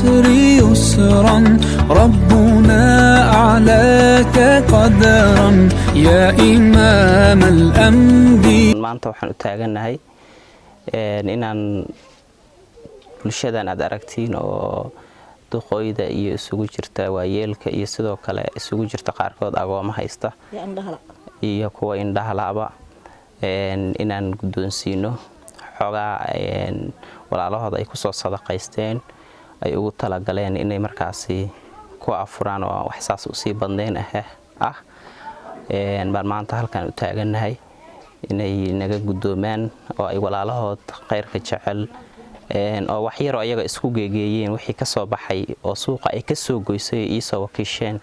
العسر يسرا ربنا أعلاك قدرا يا إمام الأنبياء. maanta waxaan u taaganahay inaan bulshadan aad aragtiin oo duqooyda iyo isugu jirta waayeelka iyo sidoo kale isugu jirta qaarkood agooma haysta iyo kuwa indhaha laaba inaan guddoonsiino xogaa walaalahooda ay ku soo sadaqaysteen ay ugu tala galeen inay markaasi ku afuraan oo wax saas u sii badneen baan maanta halkan u taaganahay inay naga guddoomaan oo ay walaalahood khayrka jecel oo wax yar oo ayaga isku geegeeyeen wixii ka soo baxay oo suuqa ay ka soo goysay iyo soo wakiisheen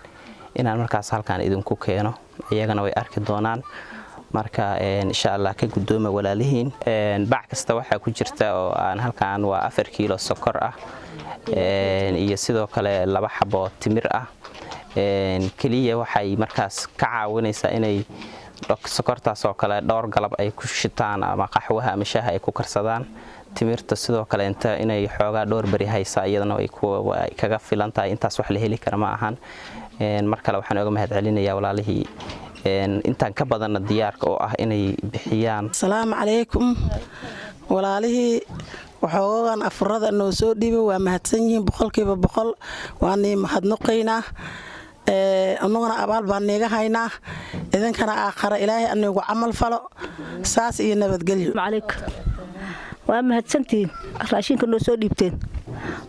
inaan markaas halkan idinku keeno iyagana way arki doonaan marka insha Allah ka guddooma walaalihiin bac kasta waxa ku jirta oo aan halkan waa 4 kiilo sokor ah iyo sidoo kale 2 xabo timir ah kaliya waxay markaas ka caawinaysaa inay sokortaas oo kale dhowr galab ay ku shitaan ama qaxwaha ama shaaha ay ku karsadaan timirta sidoo kale inta inay xoogaa dhowr bari haysa iyadana ay kaga filan tahay intaas wax la heli kara ma ahan mar kale waxaan uga mahad celinayaa walaalihii intaan ka badan diyaarka oo ah inay bixiyaan. Assalaamu calaykum walaalihii waxoogan afurada noo soo dhiibay waa mahadsan yihiin boqolkiiba boqol waani mahadnaqaynaa annaguna abaal baan neega haynaa idinkana aakhira ilaahay anigu camal falo saas iyo nabadgelyo. Calaykum waa mahadsantiin raashinka noo soo dhiibteen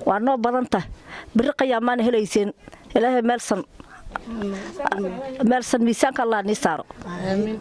waa noo badanta bir qiyaamaan helayseen ilaahay meelsan miisaanka Allah ni saaro. Amiin.